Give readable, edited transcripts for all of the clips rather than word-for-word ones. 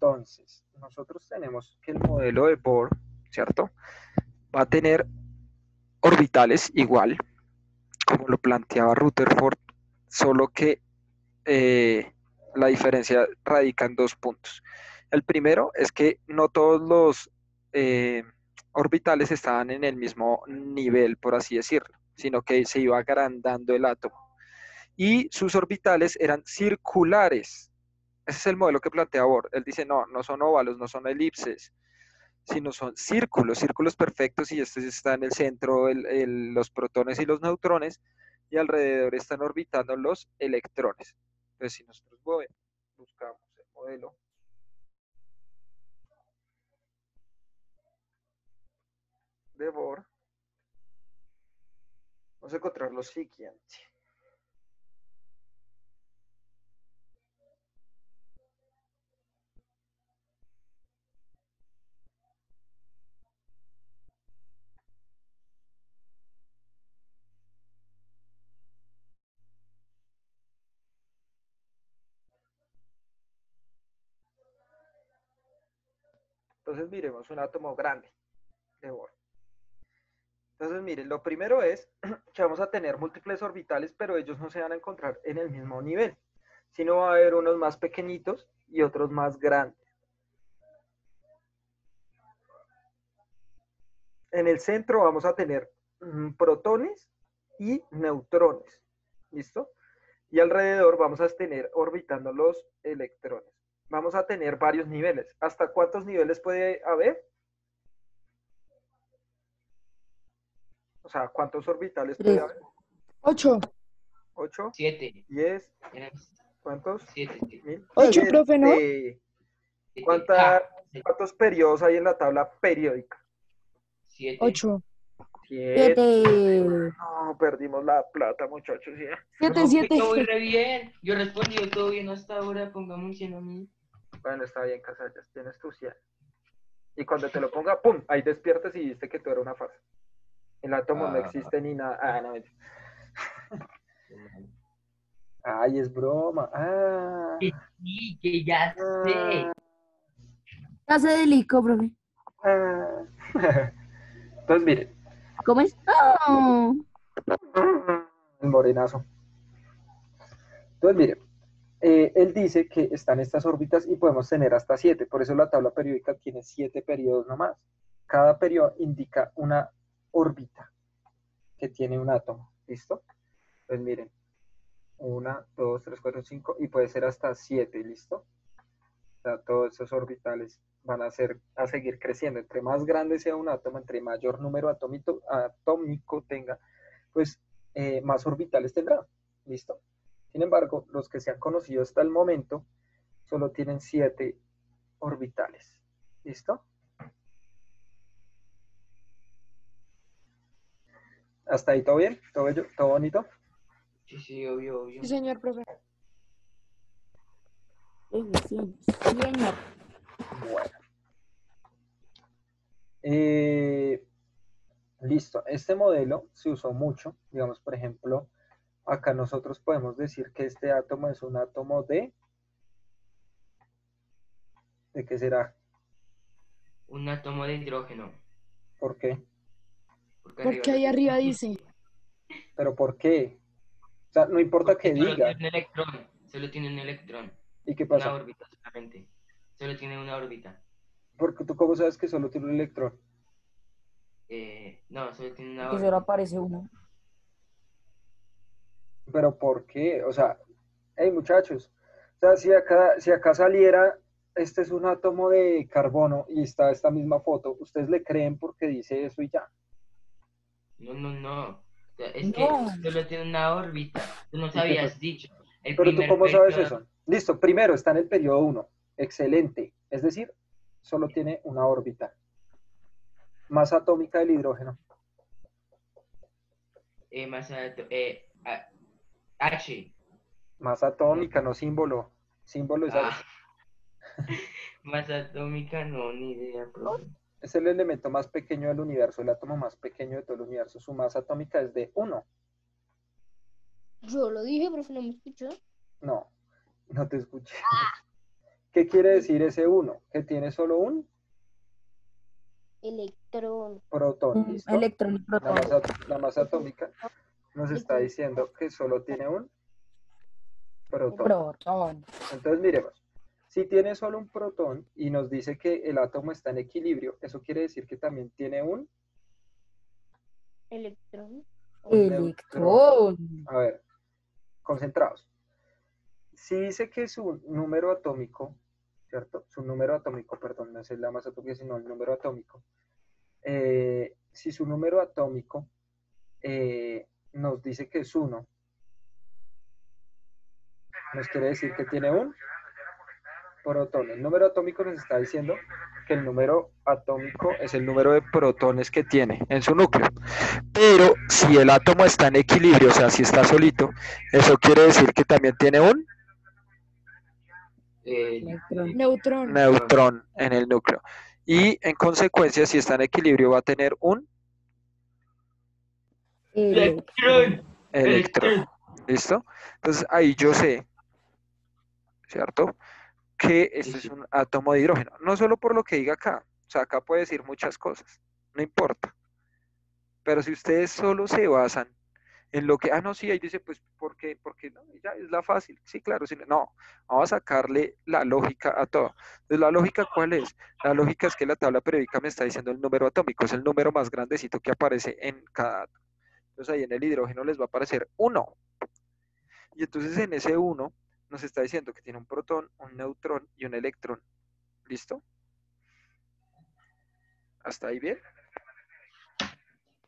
Entonces, nosotros tenemos que el modelo de Bohr, ¿cierto? Va a tener orbitales igual, como lo planteaba Rutherford, solo que la diferencia radica en 2 puntos. El primero es que no todos los orbitales estaban en el mismo nivel, por así decirlo, sino que se iba agrandando el átomo. Y sus orbitales eran circulares. Ese es el modelo que plantea Bohr. Él dice, no, no son óvalos, no son elipses, sino son círculos, círculos perfectos, y este está en el centro, los protones y los neutrones, y alrededor están orbitando los electrones. Entonces, si nosotros buscamos el modelo de Bohr, vamos a encontrar lo siguiente. Entonces, miremos un átomo grande de Bohr. Entonces, miren, lo primero es que vamos a tener múltiples orbitales, pero ellos no se van a encontrar en el mismo nivel, sino va a haber unos más pequeñitos y otros más grandes. En el centro vamos a tener protones y neutrones, ¿listo? Y alrededor vamos a tener orbitando los electrones. Vamos a tener varios niveles. ¿Hasta cuántos niveles puede haber? O sea, ¿cuántos orbitales puede haber? 8. 8, 7. 10, ¿cuántos? 7. 8, profe, ¿no? ¿Cuántos periodos hay en la tabla periódica? 7. 8. 7. 7. No, perdimos la plata, muchachos. ¿Sí? 7. Yo voy re bien. Yo respondí todo bien hasta ahora. Pongamos un 100 a mí. Bueno, está bien, Casallas, tienes tu 100. Y cuando te lo ponga, ¡pum! Ahí despiertas y viste que tú eras una farsa. El átomo no existe ni nada. Ah, no. Ay, es broma. Ah. Sí, que ya sé. Casa del ICO, profe. Ah. Entonces, miren. ¿Cómo es? Oh. El morenazo. Entonces, miren. Él dice que están estas órbitas y podemos tener hasta 7. Por eso la tabla periódica tiene 7 periodos nomás. Cada periodo indica una órbita que tiene un átomo. ¿Listo? Pues miren. 1, 2, 3, 4, 5 y puede ser hasta 7, ¿listo? O sea, todos esos orbitales van a seguir creciendo. Entre más grande sea un átomo, entre mayor número atómico tenga, pues más orbitales tendrá, ¿listo? Sin embargo, los que se han conocido hasta el momento solo tienen 7 orbitales, ¿listo? ¿Hasta ahí todo bien? ¿Todo bonito? Sí, obvio. Sí, señor, profe. Sí, señor. Bueno. Listo. Este modelo se usó mucho. Digamos, por ejemplo, acá nosotros podemos decir que este átomo es un átomo ¿de qué será? Un átomo de hidrógeno. ¿Por qué? Porque ahí arriba dice. ¿Pero por qué? O sea, no importa Porque que solo tiene diga. un electrón. Solo tiene un electrón. ¿Y qué Una pasa? órbita solamente. Solo tiene una órbita. Porque tú cómo sabes que solo tiene un electrón. No, solo tiene una Porque solo órbita. aparece uno. ¿Pero por qué? O sea, hey muchachos, o sea, si acá saliera, este es un átomo de carbono y está esta misma foto, ¿ustedes le creen porque dice eso y ya? No. O sea, es que No. solo tiene una órbita. Tú nos ¿Y qué pasa? habías dicho. El Pero tú primer cómo sabes periodo. eso. Listo, primero está en el periodo 1. Excelente. Es decir, solo tiene una órbita. Masa atómica del hidrógeno. Más alto. H. Masa No. atómica, no símbolo. Símbolo es H. Ah, más atómica, no, ni idea, profe. Es el elemento más pequeño del universo, el átomo más pequeño de todo el universo. Su masa atómica es de 1. Yo lo dije, profe, no me escuchó. No, no te escuché. ¿Qué quiere decir ese 1? Que tiene solo un Electrón. protón, ¿listo? Electrón y protón. La masa atómica nos está diciendo que solo tiene un protón. Protón. Entonces miremos, si tiene solo un protón y nos dice que el átomo está en equilibrio, eso quiere decir que también tiene un Electrón. neutrón. Electrón. A ver, concentrados. Si dice que su número atómico, ¿cierto? Su número atómico, perdón, no es la masa atómica, sino el número atómico. Si su número atómico nos dice que es 1, nos quiere decir que tiene un protón. El número atómico nos está diciendo que el número atómico es el número de protones que tiene en su núcleo. Pero si el átomo está en equilibrio, o sea, si está solito, eso quiere decir que también tiene un Neutrón. neutrón en el núcleo. Y en consecuencia, si está en equilibrio, va a tener un electrón. ¿Listo? Entonces ahí yo sé, ¿cierto? Que este es un átomo de hidrógeno. No solo por lo que diga acá, o sea, acá puede decir muchas cosas, no importa. Pero si ustedes solo se basan en lo que, no, sí, ahí dice, pues, ¿por qué? Porque no, ya es la fácil. Sí, claro, sí, no, vamos a sacarle la lógica a todo. Entonces, ¿la lógica cuál es? La lógica es que la tabla periódica me está diciendo el número atómico, es el número más grandecito que aparece en cada átomo. Entonces, ahí en el hidrógeno les va a aparecer 1. Y entonces en ese 1 nos está diciendo que tiene un protón, un neutrón y un electrón. ¿Listo? ¿Hasta ahí bien?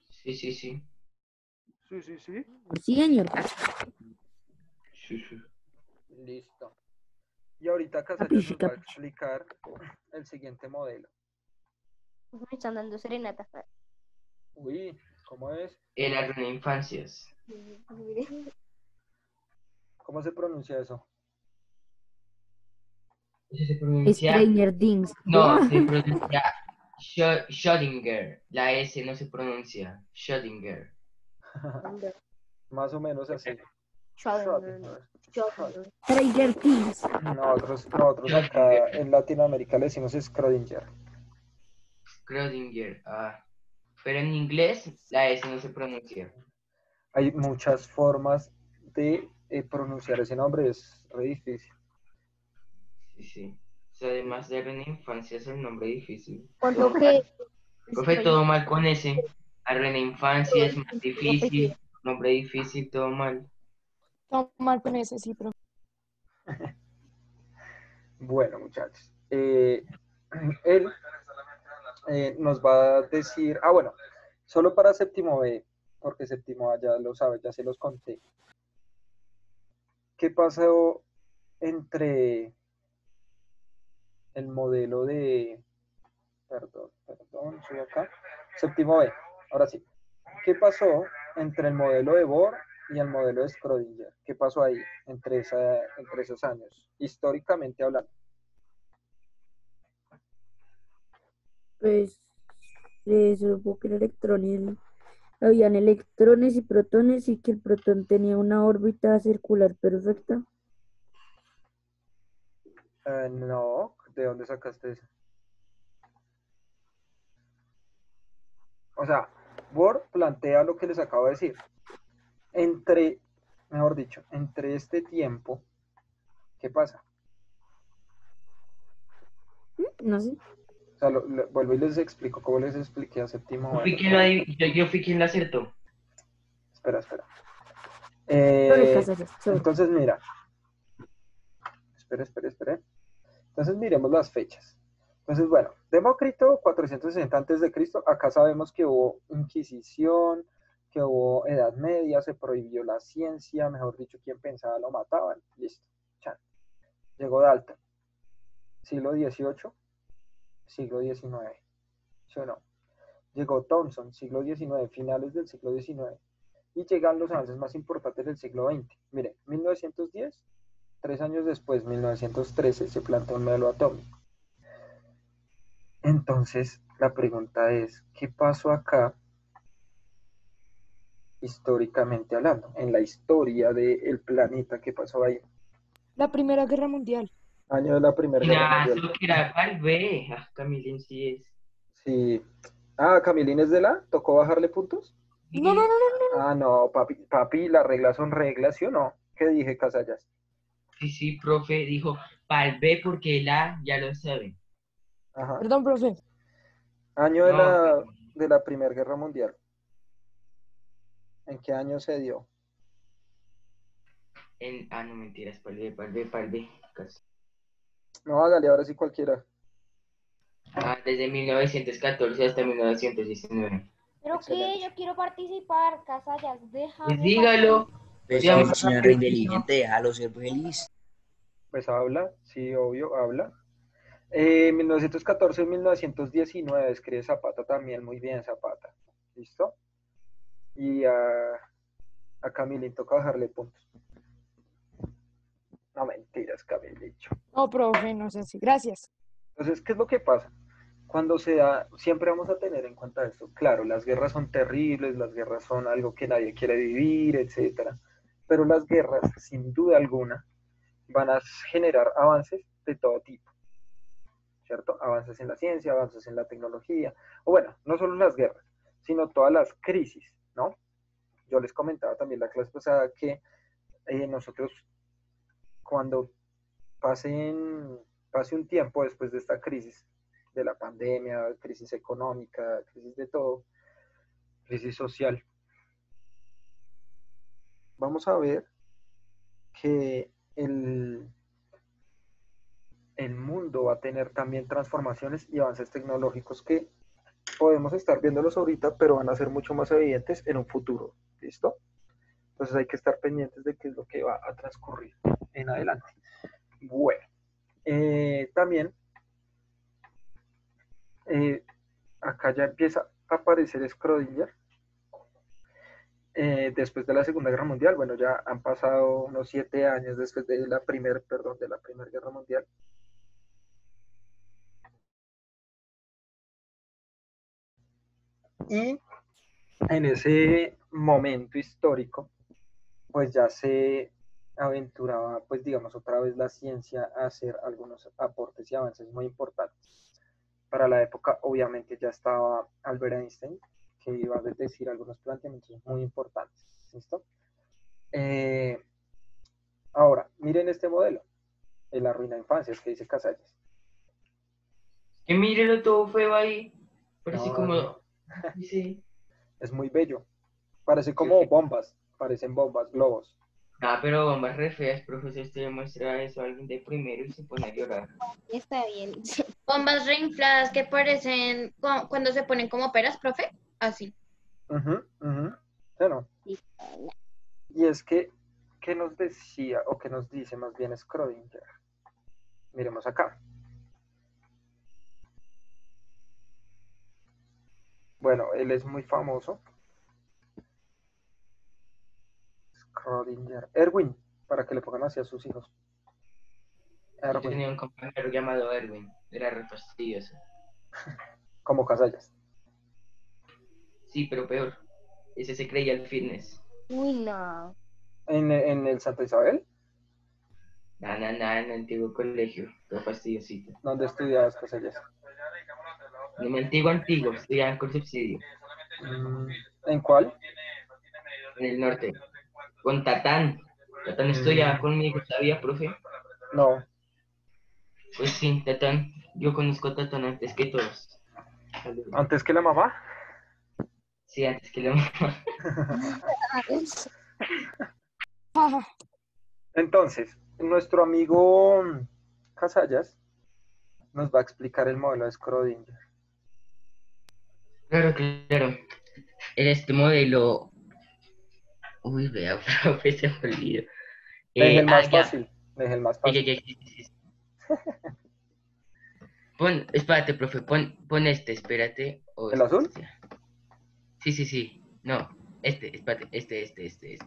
Sí, sí, sí. Sí, sí, sí. Sí, señor. Sí, sí. Listo. Y ahorita Casalla Capiche, nos va a capiche. explicar el siguiente modelo. Me están dando serenata. Uy, ¿cómo es? El árbol de infancias. ¿Cómo se pronuncia eso? ¿Eso se pronuncia? Stranger Things. No, se pronuncia Schrödinger. La S no se pronuncia. Schrödinger. Más o menos así. Schrödinger. Stranger Things. Nosotros acá en Latinoamérica le decimos Schrödinger. Schrödinger. Pero en inglés la S no se pronuncia. Hay muchas formas de pronunciar ese nombre, es re difícil. Sí, sí. O sea, además de árbol de infancias es un nombre difícil. ¿Cuánto Todo que? Profe, todo mal con ese. Arruina infancia, es más difícil. Nombre difícil, todo mal. Todo mal con ese, sí, pero. Bueno, muchachos. Él nos va a decir, bueno, solo para séptimo B, porque séptimo A ya lo sabe, ya se los conté. ¿Qué pasó entre el modelo de, perdón, soy acá, séptimo B, ahora sí. ¿Qué pasó entre el modelo de Bohr y el modelo de Schrödinger? ¿Qué pasó ahí entre esos años, históricamente hablando? Pues se supo que el habían electrones y protones y que el protón tenía una órbita circular perfecta. No, ¿de dónde sacaste eso? O sea, Bohr plantea lo que les acabo de decir. Mejor dicho, entre este tiempo, ¿qué pasa? No sé. O sea, vuelvo y les explico cómo les expliqué a séptimo. Yo fui quien lo acertó. Espera. Sobre. Entonces, mira. Espera. Entonces, miremos las fechas. Entonces, bueno, Demócrito, 460 a.C. Acá sabemos que hubo Inquisición, que hubo Edad Media, se prohibió la ciencia, mejor dicho, quien pensaba lo mataban. Listo. Chan. Llegó Dalton. Siglo XVIII, siglo XIX. ¿Sí o no? Llegó Thomson, siglo XIX, finales del siglo XIX. Y llegan los avances más importantes del siglo XX. Mire, 1910, 3 años después, 1913, se plantea un modelo atómico. Entonces, la pregunta es, ¿qué pasó acá históricamente hablando? En la historia del planeta, ¿qué pasó ahí? La Primera Guerra Mundial. Año de la Primera Guerra Mundial. Eso que era pal B. Ah, Camilín sí es. Sí. Ah, Camilín es de la. ¿Tocó bajarle puntos? No, no, no, no. Ah, no, papi, las reglas son reglas, ¿sí o no? ¿Qué dije, Casallas? Sí, sí, profe, dijo pal B porque el A ya lo sabe. Ajá. Perdón, profe. Año No, de la Primera Guerra Mundial. ¿En qué año se dio? no mentiras, pal B. Casi. No, hágale, ahora sí cualquiera. Desde 1914 hasta 1919. Pero Excelente. que yo quiero participar, Casallas, Pues déjame dígalo. Pues Ya si más es una re inteligente, déjalo ser feliz. Pues habla, sí, obvio, habla. 1914 y 1919, escribe Zapata también, muy bien Zapata. ¿Listo? Y a Camilín toca bajarle puntos. No mentiras, Camilicho. No, profe, no sé así. Gracias. Entonces, ¿qué es lo que pasa? Cuando se da, siempre vamos a tener en cuenta esto. Claro, las guerras son terribles, las guerras son algo que nadie quiere vivir, etcétera. Pero las guerras, sin duda alguna, van a generar avances de todo tipo, ¿cierto? Avances en la ciencia, avances en la tecnología, o bueno, no solo las guerras, sino todas las crisis, ¿no? Yo les comentaba también la clase pasada que nosotros cuando pase un tiempo después de esta crisis, de la pandemia, crisis económica, crisis de todo, crisis social, vamos a ver que el mundo va a tener también transformaciones y avances tecnológicos que podemos estar viéndolos ahorita, pero van a ser mucho más evidentes en un futuro. ¿Listo? Entonces hay que estar pendientes de qué es lo que va a transcurrir en adelante. Bueno, también acá ya empieza a aparecer Schrödinger. Después de la Segunda Guerra Mundial, bueno, ya han pasado unos 7 años después de la Primera Guerra Mundial. Y en ese momento histórico, pues ya se aventuraba, pues digamos, otra vez la ciencia a hacer algunos aportes y avances muy importantes. Para la época, obviamente, ya estaba Albert Einstein, que iba a decir algunos planteamientos muy importantes. ¿Listo? Ahora, miren este modelo, el arruina infancias que dice Casallas. Que mírelo todo feo ahí. Parece No, como. Sí. es muy bello. Parece como bombas, parecen bombas, globos. Pero bombas re feas, profesor, usted le muestra eso a alguien de primero y se pone a llorar. Está bien. Bombas reinfladas que parecen cuando se ponen como peras, profe. Así. ¿Sí, no? Y es que, ¿qué nos decía o qué nos dice más bien Schrödinger? Miremos acá. Bueno, él es muy famoso. Schrödinger. Erwin, para que le pongan así a sus hijos. Yo Erwin, tenía un compañero llamado Erwin, era re fastidioso. como Casallas. Sí, pero peor. Ese se creía el fitness. Uy, no. En el Santa Isabel, En el antiguo colegio, todo fastidiosito. donde estudiabas Casallas. En el antiguo, estudiaban con subsidio. ¿En cuál? En el norte. Con Tatán. Tatán estudiaba conmigo, ¿sabía, profe? No. Pues sí, Tatán. Yo conozco a Tatán antes que todos. Saludos. ¿Antes que la mamá? Sí, antes que la mamá. Entonces, nuestro amigo Casallas nos va a explicar el modelo de Schrödinger. Claro, claro. En este modelo. Uy, vea, profe, se me olvidó. Deje el más Ya. fácil. Deje el más Ya, fácil. sí. Espérate, profe, pon este, espérate. O ¿El azul? Sí. No, espérate, este.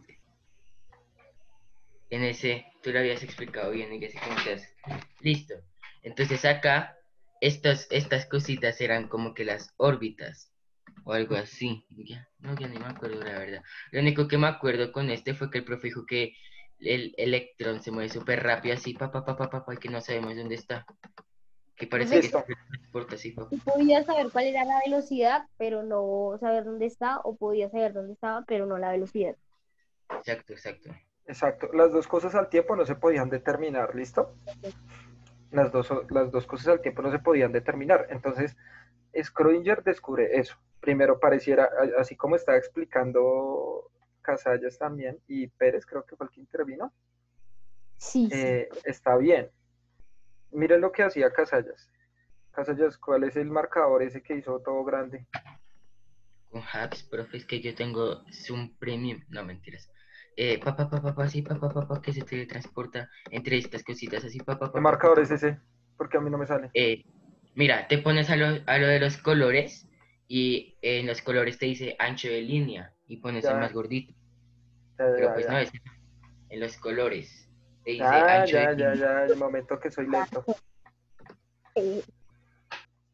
En ese, tú lo habías explicado bien y ya sé cómo se hace. Listo. Entonces acá, estas cositas eran como que las órbitas o algo así. Ya ni me acuerdo la verdad. Lo único que me acuerdo con este fue que el profe dijo que el electrón se mueve súper rápido así, y que no sabemos dónde está. Que parece que Listo. se transporta así, Y podía saber cuál era la velocidad, pero no saber dónde está, o podía saber dónde estaba, pero no la velocidad. Exacto, exacto. Exacto. Las dos cosas al tiempo no se podían determinar, ¿listo? Las dos cosas al tiempo no se podían determinar. Entonces, Schrödinger descubre eso. Primero pareciera, así como estaba explicando Casallas también, y Pérez creo que fue el que intervino, Sí, está bien. Miren lo que hacía Casallas. Casallas, ¿cuál es el marcador ese que hizo todo grande? Con hacks, profe, es que yo tengo Zoom Premium. No, mentiras. Así, que se teletransporta entre estas cositas, así, ¿Qué marcador es ese? Porque a mí no me sale. Mira, te pones a lo de los colores y en los colores te dice ancho de línea y pones el más Ya, gordito. ya, Pero ya, pues no, ya. es en los colores. Te dice Ya, ancho de ya, ya, línea. ya. El momento que soy lento.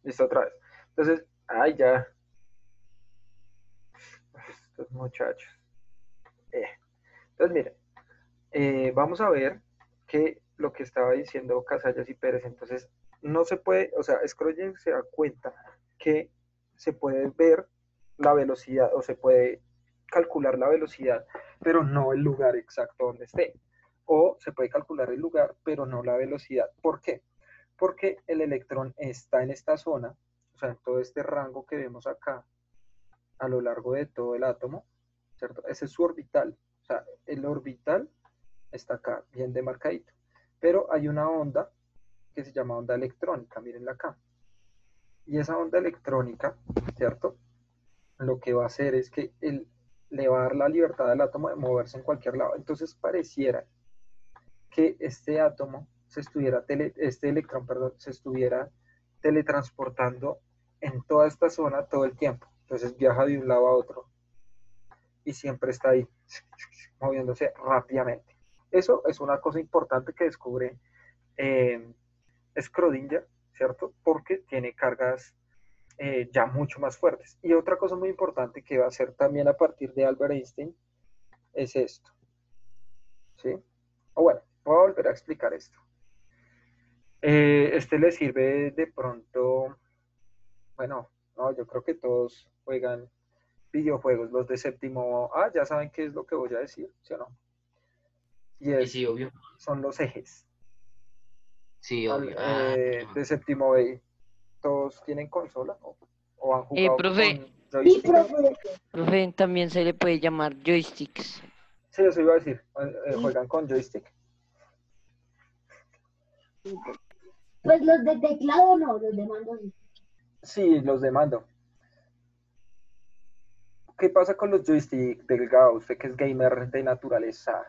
Listo, otra vez. Entonces, ay, ya. Estos muchachos. Entonces, miren, vamos a ver que lo que estaba diciendo Casallas y Pérez, entonces, no se puede, o sea, Schrödinger se da cuenta que se puede ver la velocidad o se puede calcular la velocidad, pero no el lugar exacto donde esté. O se puede calcular el lugar, pero no la velocidad. ¿Por qué? Porque el electrón está en esta zona, o sea, en todo este rango que vemos acá, a lo largo de todo el átomo, ¿cierto? Ese es su orbital. O sea, el orbital está acá, bien demarcadito. Pero hay una onda que se llama onda electrónica, mírenla acá. Y esa onda electrónica, ¿cierto? Lo que va a hacer es que él le va a dar la libertad al átomo de moverse en cualquier lado. Entonces pareciera que este átomo este electrón, perdón, se estuviera teletransportando en toda esta zona todo el tiempo. Entonces viaja de un lado a otro y siempre está ahí, moviéndose rápidamente. Eso es una cosa importante que descubre Schrödinger, ¿cierto? Porque tiene cargas ya mucho más fuertes. Y otra cosa muy importante que va a hacer también a partir de Albert Einstein es esto, ¿sí? O bueno, voy a volver a explicar esto. Este le sirve de pronto, bueno, no, yo creo que todos juegan videojuegos, los de séptimo A, ya saben qué es lo que voy a decir, ¿sí o no? Y Sí, sí, obvio. son los ejes. Sí, obvio. Ah, De séptimo B, ¿todos tienen consola o han jugado Profe, con joystick? profe, también se le puede llamar joysticks. Sí, eso iba a decir, juegan con joystick. Pues los de teclado no, los de mando sí. Sí, los de mando. ¿Qué pasa con los joysticks, Delgado? Usted que es gamer de naturaleza,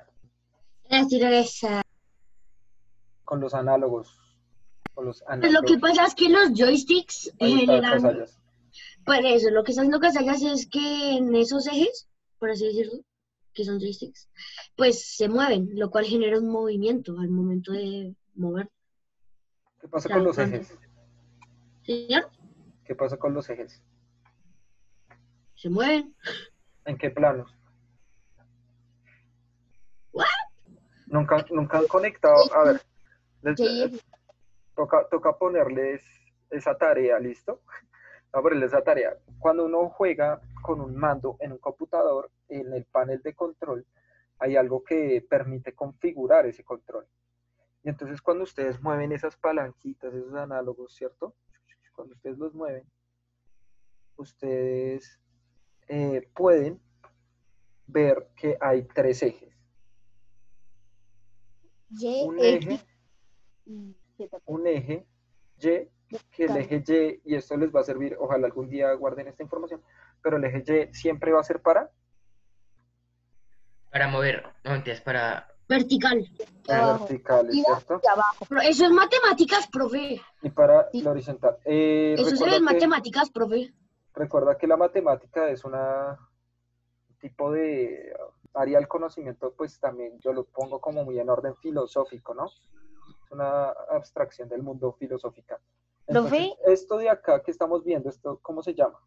con los análogos, con los Pues lo que pasa es que los joysticks Ahí está generan, Casallas. pues eso, lo que está haciendo Casallas es que en esos ejes, por así decirlo, que son joysticks, pues se mueven, lo cual genera un movimiento al momento de mover. ¿Qué pasa O sea, con los cuando- ejes? Señor, ¿Qué pasa con los ejes? se mueven. ¿En qué planos? ¿What? Nunca han conectado. A ver, Sí, toca ponerles esa tarea, ¿listo? Voy a ponerles esa tarea. Cuando uno juega con un mando en un computador, en el panel de control, hay algo que permite configurar ese control. Y entonces cuando ustedes mueven esas palanquitas, esos análogos, ¿cierto? Cuando ustedes los mueven, ustedes pueden ver que hay tres ejes. Un eje, un eje Y, que el eje Y, y esto les va a servir, ojalá algún día guarden esta información, pero el eje Y siempre va a ser para mover, no mentiras, para... Vertical. verticales, ¿cierto? Pero eso es matemáticas, profe. Y para la horizontal. Eso se ve en matemáticas, profe. Recuerda que la matemática es un tipo de área del conocimiento, pues también yo lo pongo como muy en orden filosófico, ¿no? Es una abstracción del mundo filosófica. Entonces, esto de acá que estamos viendo, esto, ¿cómo se llama?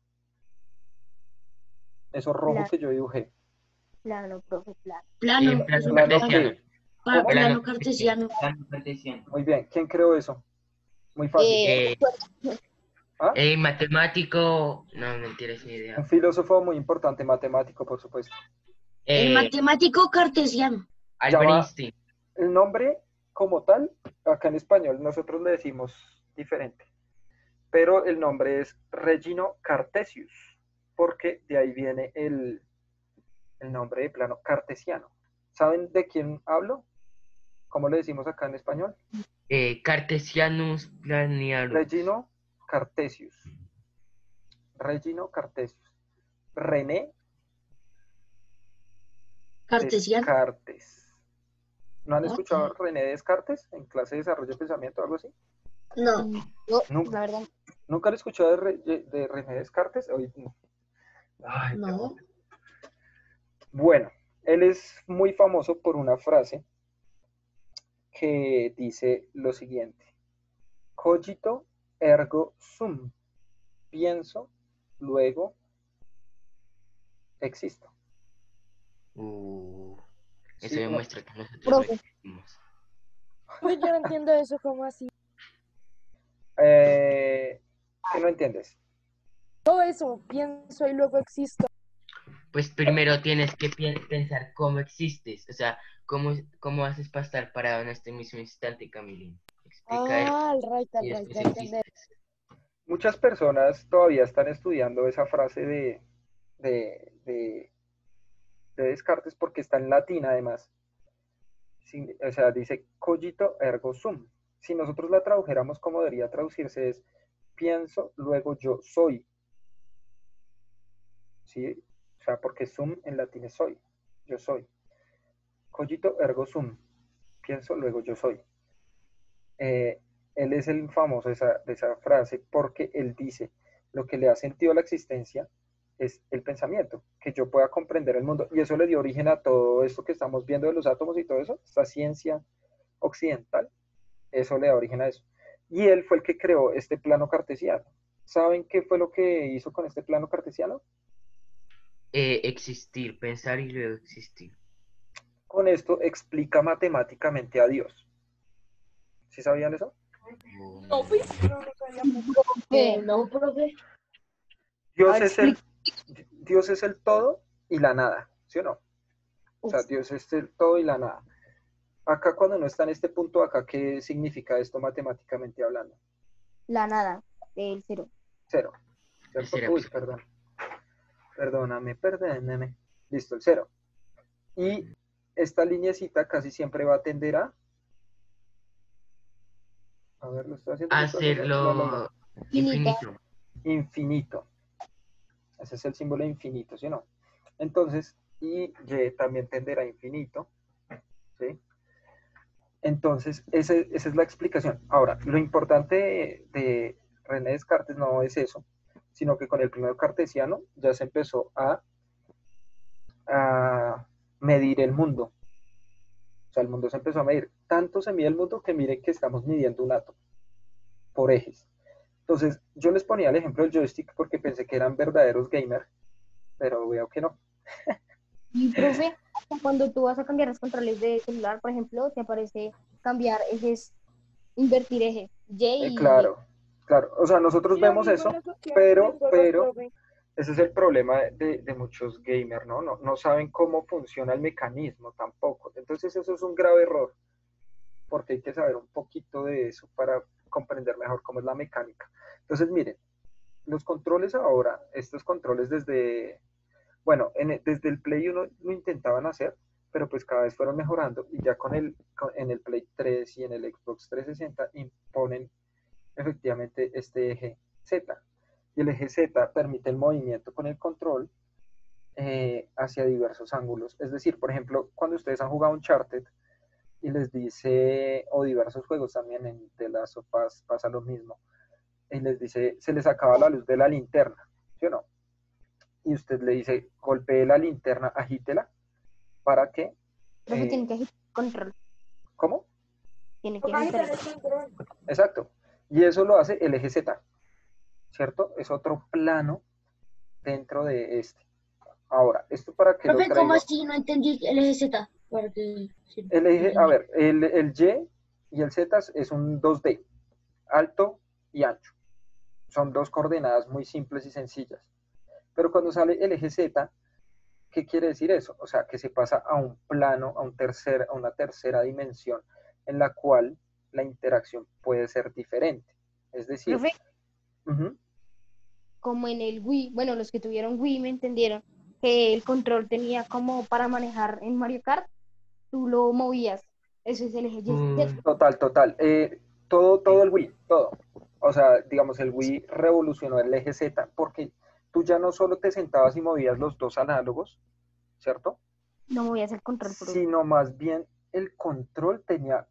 Eso rojo que yo dibujé. Plano, profe, plano. Plano. plano ¿Plano cartesiano. qué? Para ¿Cómo? plano cartesiano. Plano cartesiano. Muy bien. ¿Quién creó eso? Muy fácil. ¿Ah? Matemático, no, mentiras, ni idea. Un filósofo muy importante, matemático, por supuesto. El matemático cartesiano. Albert Llama- Einstein. El nombre como tal, acá en español nosotros le decimos diferente, pero el nombre es Regino Cartesius, porque de ahí viene el nombre de plano cartesiano. ¿Saben de quién hablo? ¿Cómo le decimos acá en español? Cartesianus Planianus. Regino Cartesius. Regino Cartesius. René Cartesiano. Descartes. ¿No han Ok. escuchado a René Descartes en clase de desarrollo de pensamiento o algo así? No. Yo, Nunca. la verdad, ¿Nunca han escuchado de René Descartes? Ay, no. Ay, No. Bueno, él es muy famoso por una frase que dice lo siguiente: cogito ergo sum. Pienso, luego existo. Eso Sí, demuestra que nosotros no Profe. existimos. Pues yo no entiendo eso, ¿cómo así? ¿Qué no entiendes? Todo eso, pienso y luego existo. Pues primero tienes que pensar cómo existes, o sea, cómo haces para estar parado en este mismo instante, Camilín. Explica eso Ah, al right, y ya después entender. existes. Muchas personas todavía están estudiando esa frase de Descartes porque está en latín además. O sea, dice cogito ergo sum. Si nosotros la tradujéramos como debería traducirse es pienso, luego yo soy. ¿Sí? O sea, porque sum en latín es soy. Yo soy. Cogito ergo sum. Pienso, luego yo soy. Él es el famoso de esa frase porque él dice, lo que le da sentido a la existencia es el pensamiento, que yo pueda comprender el mundo. Y eso le dio origen a todo esto que estamos viendo de los átomos y todo eso, esta ciencia occidental, eso le da origen a eso. Y él fue el que creó este plano cartesiano. ¿Saben qué fue lo que hizo con este plano cartesiano? Existir, pensar y luego existir. Con esto explica matemáticamente a Dios. ¿Sí sabían eso? No, pues, no sabía. No, profe. Dios es el todo y la nada, ¿sí o no? O sea, Dios es el todo y la nada. Acá cuando no está en este punto acá, ¿qué significa esto matemáticamente hablando? la nada, el cero. Cero. ¿Cierto? El cero Uy, absoluto. perdón. Perdóname. Listo, el cero. Y esta lineecita casi siempre va a tender a ver, lo estoy haciendo. Hacerlo infinito. Infinito. Ese es el símbolo de infinito, ¿sí o no? Entonces, y también tenderá a infinito, ¿sí? Entonces, esa es la explicación. Ahora, lo importante de René Descartes no es eso, sino que con el primer cartesiano ya se empezó a medir el mundo. O sea, el mundo se empezó a medir. Tanto se mide el mundo que miren que estamos midiendo un átomo por ejes. Entonces, yo les ponía el ejemplo del joystick porque pensé que eran verdaderos gamers, pero veo que no. Y profe, cuando tú vas a cambiar los controles de celular, por ejemplo, te aparece cambiar ejes, invertir ejes, Y y Claro. O sea, nosotros Sí, a vemos mí me eso, lo copiaron pero del juego, profe. ese es el problema de muchos gamers, ¿no? No saben cómo funciona el mecanismo tampoco. Entonces eso es un grave error, porque hay que saber un poquito de eso para comprender mejor cómo es la mecánica. Entonces, miren, los controles ahora, estos controles desde el Play 1 lo intentaban hacer, pero pues cada vez fueron mejorando y ya en el Play 3 y en el Xbox 360 imponen efectivamente este eje Z. Y el eje Z permite el movimiento con el control hacia diversos ángulos. Es decir, por ejemplo, cuando ustedes han jugado Uncharted y les dice, o diversos juegos también en The Last of Us pasa lo mismo, y les dice, se les acaba la luz de la linterna, ¿sí o no? Y usted le dice, golpee la linterna, agítela, para que... profe tiene que agitar el control, ¿Cómo? tiene que Toca agitar agitar el control. Exacto. Y eso lo hace el eje Z, ¿cierto? Es otro plano dentro de este. Ahora, esto para que lo Profe, ¿cómo traiga... así? No entendí el eje Z. ¿Para qué sirve? El eje, a ver, el Y y el Z es un 2D, alto y ancho. Son dos coordenadas muy simples y sencillas. Pero cuando sale el eje Z, ¿qué quiere decir eso? O sea, que se pasa a un plano, a una tercera dimensión en la cual la interacción puede ser diferente. Es decir, Profe, ujú, como en el Wii, bueno, los que tuvieron Wii me entendieron que el control tenía como para manejar en Mario Kart, tú lo movías. Eso es el eje Y. Uy, total. Todo sí, el Wii, todo. O sea, digamos, el Wii revolucionó el eje Z porque tú ya no solo te sentabas y movías los dos análogos, ¿cierto? No movías el control, profe. Sino más bien el control tenía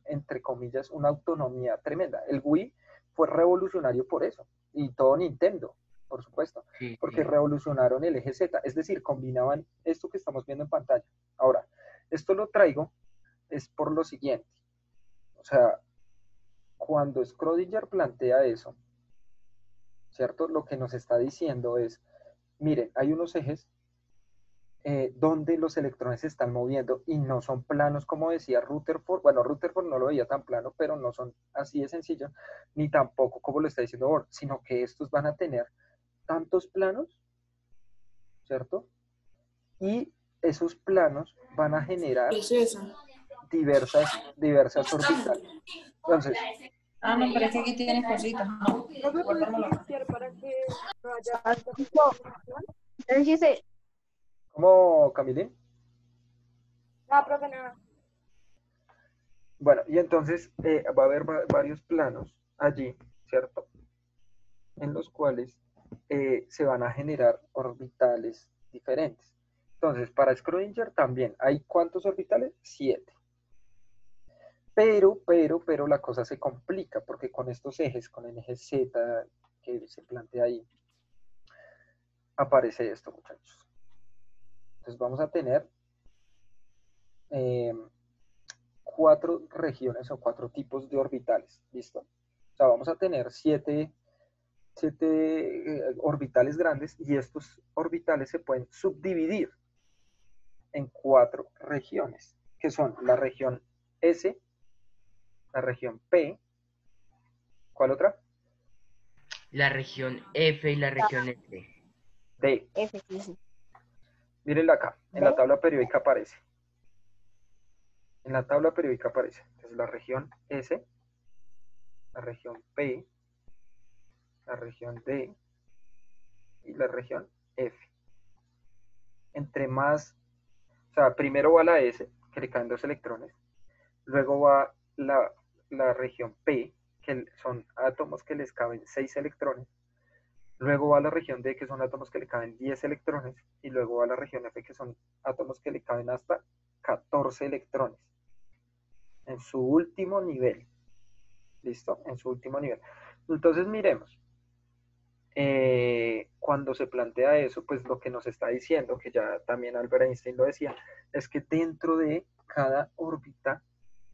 entre comillas, una autonomía tremenda. El Wii fue revolucionario por eso, y todo Nintendo, por supuesto, sí, porque sí. revolucionaron el eje Z, es decir, combinaban esto que estamos viendo en pantalla. Ahora, esto lo traigo es por lo siguiente, o sea, cuando Schrödinger plantea eso, ¿cierto? Lo que nos está diciendo es, miren, hay unos ejes donde los electrones se están moviendo y no son planos como decía Rutherford. Bueno, Rutherford no lo veía tan plano, pero no son así de sencillos, ni tampoco como lo está diciendo Bohr, sino que estos van a tener tantos planos, ¿cierto? Y esos planos van a generar diversas orbitales. Entonces, Ah, no, pero es que aquí tienes cositas, ¿no? Profe, ¿puedes Guárdamelo. silenciar para que no haya Ah, interrupción no, de conexión? entonces dice, ¿cómo, Camilín? Ah, profe, nada. Bueno, y entonces va a haber varios planos allí, ¿cierto? En los cuales se van a generar orbitales diferentes. Entonces, para Schrödinger también hay ¿cuántos orbitales? 7. Pero la cosa se complica porque con estos ejes, con el eje Z que se plantea ahí, aparece esto, muchachos. Entonces vamos a tener eh, 4 regiones o 4 tipos de orbitales, ¿listo? O sea, vamos a tener 7 orbitales grandes y estos orbitales se pueden subdividir en 4 regiones, que son la región S, la región P, ¿cuál otra? La región F y la región S. D. F, sí, sí. Mírenla acá, en ¿Ve? la tabla periódica aparece. En la tabla periódica aparece. Entonces la región S, la región P, la región D y la región F. Entre más, o sea, primero va la S, que le caen 2 electrones, luego va la región P, que son átomos que les caben 6 electrones, luego va la región D, que son átomos que le caben 10 electrones, y luego va la región F, que son átomos que le caben hasta 14 electrones en su último nivel. ¿Listo? En su último nivel. Entonces miremos. Cuando se plantea eso, pues lo que nos está diciendo, que ya también Albert Einstein lo decía, es que dentro de cada órbita,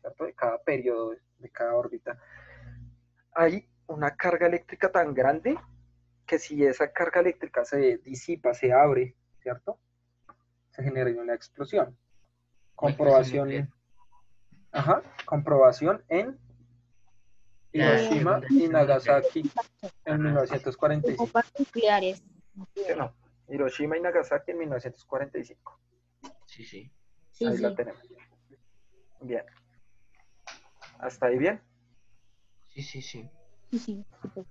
¿cierto? De cada periodo de cada órbita, hay una carga eléctrica tan grande que si esa carga eléctrica se disipa, se abre, ¿cierto? Se genera una explosión. Una explosión nuclear. Comprobación en La Eh, Hiroshima Segunda y Guerra Mundial. Nagasaki en Ajá, sí. 1945. bombas nucleares. ¿Sí o no? Hiroshima y Nagasaki en 1945. Sí, sí. Sí, Ahí la sí. tenemos. Bien. ¿Hasta ahí bien? Sí, sí, sí. Sí, sí, sí, profe.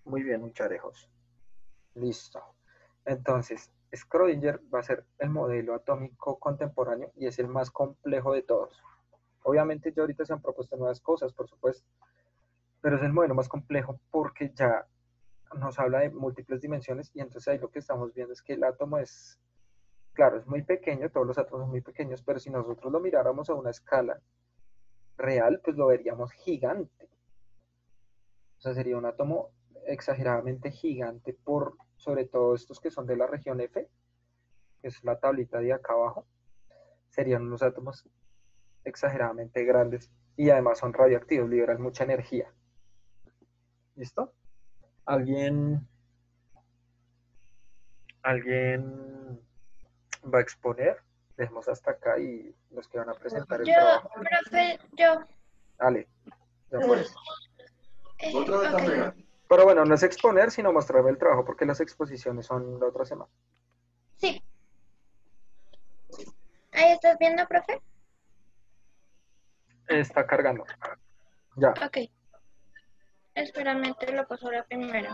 Muy bien, muchachos. Listo. Entonces, Schrödinger va a ser el modelo atómico contemporáneo y es el más complejo de todos. Obviamente ya ahorita se han propuesto nuevas cosas, por supuesto, pero es el modelo más complejo porque ya nos habla de múltiples dimensiones y entonces ahí lo que estamos viendo es que el átomo es, claro, es muy pequeño, todos los átomos son muy pequeños, pero si nosotros lo miráramos a una escala real, pues lo veríamos gigante. O sea, sería un átomo exageradamente gigante por, sobre todo estos que son de la región F, que es la tablita de acá abajo, serían unos átomos exageradamente grandes y además son radioactivos, liberan mucha energía. ¿Listo? ¿Alguien va a exponer? dejemos hasta acá y los que van a presentar el Yo, trabajo. profe, yo. Dale, ya pues. Ok. Pero bueno, no es exponer, sino mostrarme el trabajo, porque las exposiciones son la otra semana. Sí. Ahí estás viendo, profe. Está cargando. Ya. Ok. Espérame, te lo paso ahora primero.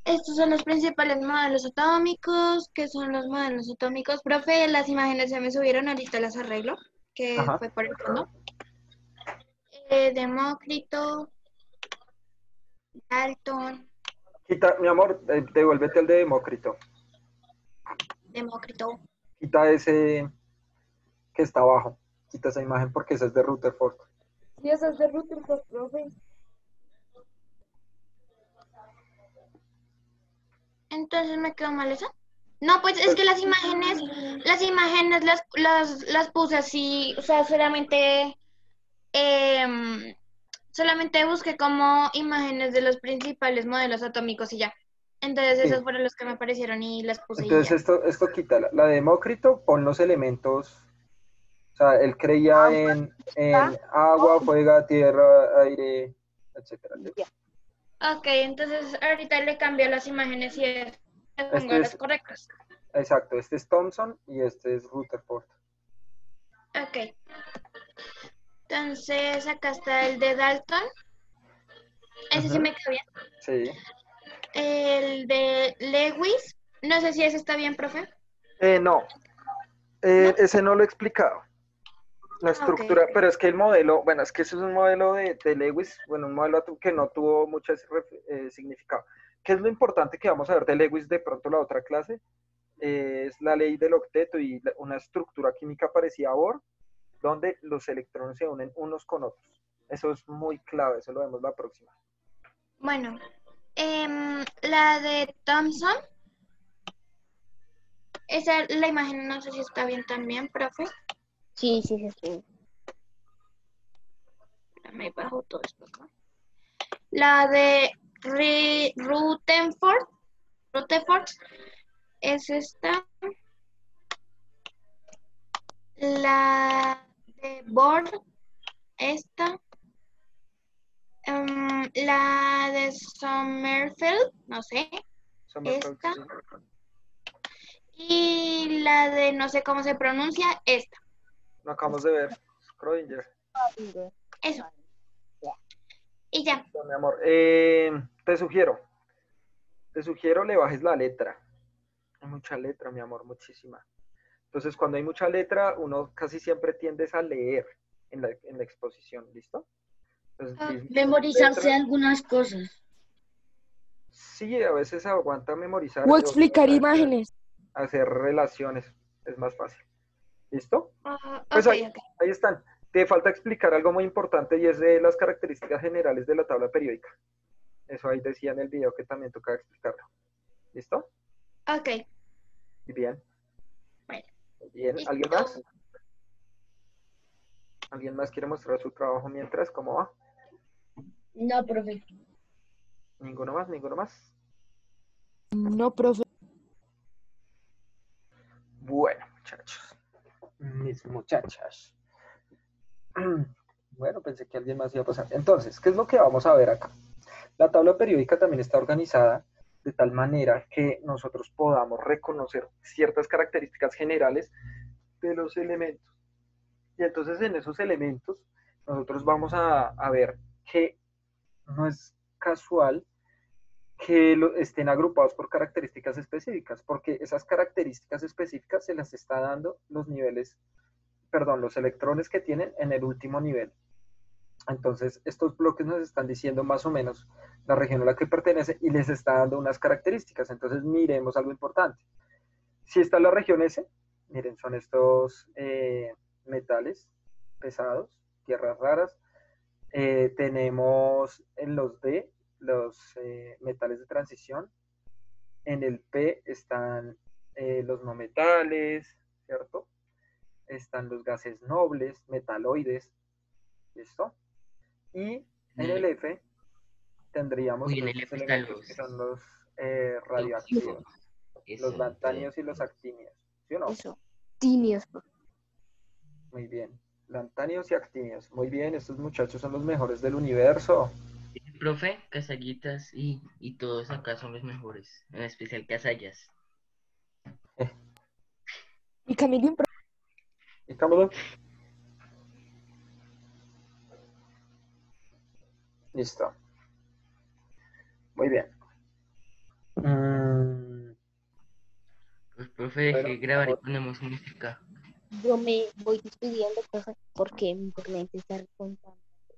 Estos son los principales modelos atómicos. ¿Qué son los modelos atómicos? Profe, las imágenes se me subieron, ahorita las arreglo, que Ajá. fue por el fondo. Demócrito, Dalton, Quita, mi amor, devuélvete el de Demócrito. Demócrito. Quita ese que está abajo. Quita esa imagen porque esa es de Rutherford. Sí, eso es de Rutherford, profe. Entonces me quedó mal esa. No, pues es que las imágenes las puse así, o sea, solamente busqué como imágenes de los principales modelos atómicos y ya. Entonces Sí. esos fueron los que me aparecieron y las puse y Entonces ya. esto quita. La de Demócrito, pon los elementos. O sea, él creía en agua, fuego, tierra, aire, etcétera. Ok, entonces ahorita le cambio las imágenes y les pongo Este las es, correctas. exacto, este es Thomson y este es Rutherford. Ok. Entonces acá está el de Dalton. Ese sí me quedó bien. Sí. El de Lewis. No sé si ese está bien, profe. No, ¿No? ese no lo he explicado. La estructura, ok. pero es que el modelo, bueno, es que eso es un modelo de Lewis, bueno, un modelo que no tuvo mucho significado. ¿Qué es lo importante que vamos a ver de Lewis de pronto la otra clase? Es la ley del octeto y una estructura química parecida a Bohr, donde los electrones se unen unos con otros. Eso es muy clave, eso lo vemos la próxima. Bueno, la de Thomson. Esa, la imagen no sé si está bien también, profe. Sí, sí, sí, sí. Me bajo todo esto acá. La de Rutherford es esta. La de Bohr, esta. La de Sommerfeld, no sé, esta. Y la de no sé cómo se pronuncia, esta. Lo acabamos de ver, Schrödinger. Eso. Y ya. Bueno, mi amor, te sugiero le bajes la letra. Hay mucha letra, mi amor, muchísima. Entonces, cuando hay mucha letra, uno casi siempre tiende a leer en la exposición, ¿listo? Entonces, Memorizarse algunas cosas. sí, a veces aguanta memorizar. O explicar imágenes. Hacer relaciones, es más fácil. ¿Listo? Pues Ok, ahí están. Te falta explicar algo muy importante y es de las características generales de la tabla periódica. Eso ahí decía en el video que también tocaba explicarlo. ¿Listo? Ok. Bien. Bueno. Bien. ¿Alguien más? ¿Alguien más quiere mostrar su trabajo mientras? ¿Cómo va? No, profe. ¿Ninguno más? ¿Ninguno más? No, profe. Bueno, muchachos. Mis muchachas. Bueno, pensé que alguien más iba a pasar. Entonces, ¿qué es lo que vamos a ver acá? La tabla periódica también está organizada de tal manera que nosotros podamos reconocer ciertas características generales de los elementos. Y entonces en esos elementos nosotros vamos a ver que no es casual que estén agrupados por características específicas, porque esas características específicas se las está dando los niveles, perdón, los electrones que tienen en el último nivel. Entonces, estos bloques nos están diciendo más o menos la región a la que pertenece y les está dando unas características. Entonces, miremos algo importante. Si está la región S, miren, son estos metales pesados, tierras raras. Tenemos en los D, los metales de transición. En el P están los no metales, ¿cierto? Están los gases nobles, metaloides, ¿listo? Y en el F tendríamos Uy, en el estos F están elementos que los son los tóxicos. radioactivos, los Eso, lantanios y los actinios, ¿sí o no? Eso. Tinios, profe. Muy bien. Lantanios y actinios. Muy bien, estos muchachos son los mejores del universo. Profe, Casallitas y todos acá son los mejores, en especial Casallas. Y Camilo, ¿Y Camilo? Listo. Muy bien. Pues profe, dejé Bueno, de grabar y vamos. ponemos música. Yo me voy despidiendo, profe, porque mi internet está contando.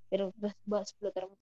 Pero voy a explotar